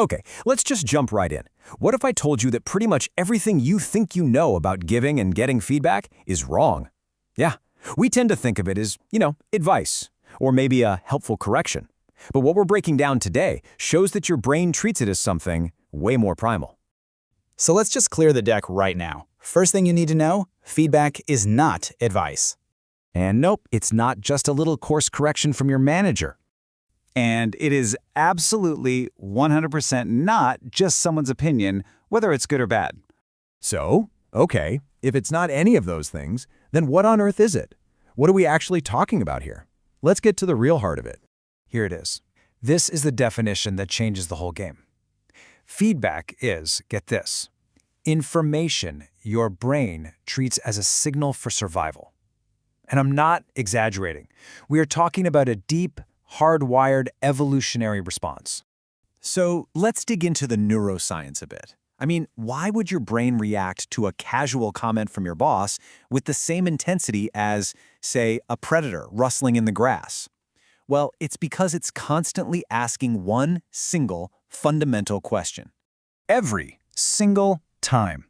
Okay, let's just jump right in. What if I told you that pretty much everything you think you know about giving and getting feedback is wrong? Yeah, we tend to think of it as, advice, or maybe a helpful correction. But what we're breaking down today shows that your brain treats it as something way more primal. So let's just clear the deck right now. First thing you need to know, feedback is not advice. And nope, it's not just a little course correction from your manager. And it is absolutely 100% not just someone's opinion, whether it's good or bad. So, okay, if it's not any of those things, then what on earth is it? What are we actually talking about here? Let's get to the real heart of it. Here it is. This is the definition that changes the whole game. Feedback is, get this, information your brain treats as a signal for survival. And I'm not exaggerating. We are talking about a deep, hardwired evolutionary response. So let's dig into the neuroscience a bit. I mean, why would your brain react to a casual comment from your boss with the same intensity as, say, a predator rustling in the grass? Well, it's because it's constantly asking one single fundamental question. Every single time.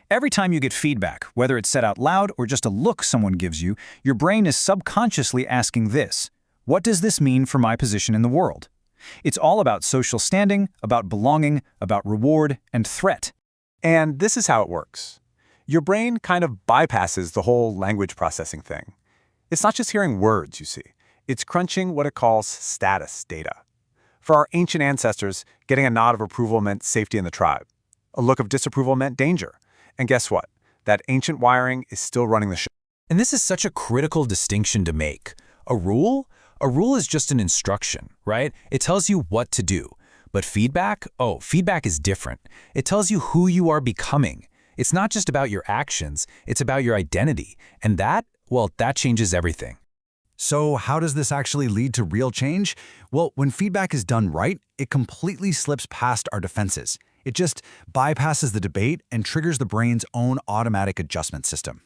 Every time you get feedback, whether it's said out loud or just a look someone gives you, your brain is subconsciously asking this: what does this mean for my position in the world? It's all about social standing, about belonging, about reward and threat. And this is how it works. Your brain kind of bypasses the whole language processing thing. It's not just hearing words, you see. It's crunching what it calls status data. For our ancient ancestors, getting a nod of approval meant safety in the tribe. A look of disapproval meant danger. And guess what? That ancient wiring is still running the show. And this is such a critical distinction to make. A rule? A rule is just an instruction, right? It tells you what to do. But feedback? Oh, feedback is different. It tells you who you are becoming. It's not just about your actions, it's about your identity. And that changes everything. So how does this actually lead to real change? Well, when feedback is done right, it completely slips past our defenses. It just bypasses the debate and triggers the brain's own automatic adjustment system.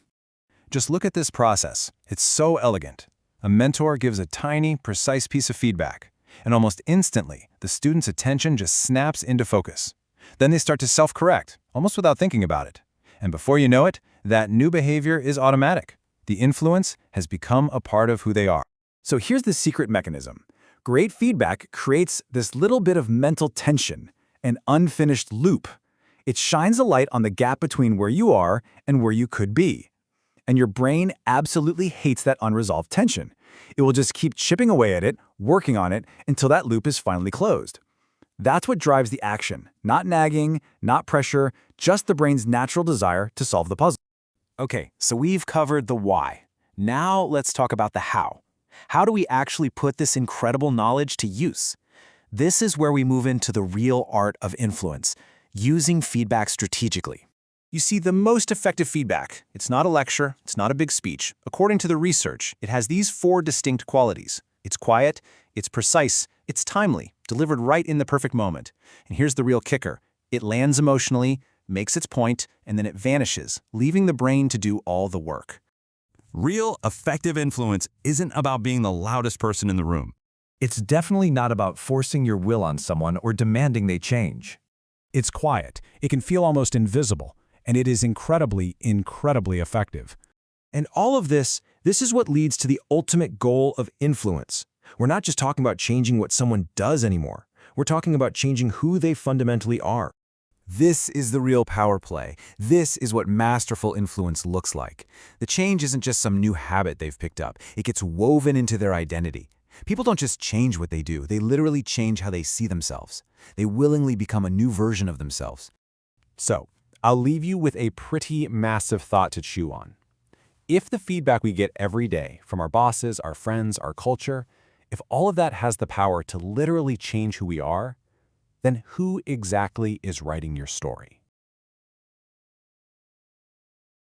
Just look at this process. It's so elegant. A mentor gives a tiny, precise piece of feedback, and almost instantly, the student's attention just snaps into focus. Then they start to self-correct, almost without thinking about it. And before you know it, that new behavior is automatic. The influence has become a part of who they are. So here's the secret mechanism. Great feedback creates this little bit of mental tension, an unfinished loop. It shines a light on the gap between where you are and where you could be. And your brain absolutely hates that unresolved tension. It will just keep chipping away at it, working on it, until that loop is finally closed. That's what drives the action. Not nagging, not pressure, just the brain's natural desire to solve the puzzle. Okay, so we've covered the why. Now let's talk about the how. How do we actually put this incredible knowledge to use? This is where we move into the real art of influence, using feedback strategically. You see, the most effective feedback, it's not a lecture, it's not a big speech. According to the research, it has these 4 distinct qualities. It's quiet, it's precise, it's timely, delivered right in the perfect moment. And here's the real kicker. It lands emotionally, makes its point, and then it vanishes, leaving the brain to do all the work. Real, effective influence isn't about being the loudest person in the room. It's definitely not about forcing your will on someone or demanding they change. It's quiet, it can feel almost invisible, and it is incredibly, incredibly effective. And all of this is what leads to the ultimate goal of influence. We're not just talking about changing what someone does anymore. We're talking about changing who they fundamentally are. This is the real power play. This is what masterful influence looks like. The change isn't just some new habit they've picked up. It gets woven into their identity. People don't just change what they do. They literally change how they see themselves. They willingly become a new version of themselves. So, I'll leave you with a pretty massive thought to chew on. If the feedback we get every day from our bosses, our friends, our culture, if all of that has the power to literally change who we are, then who exactly is writing your story?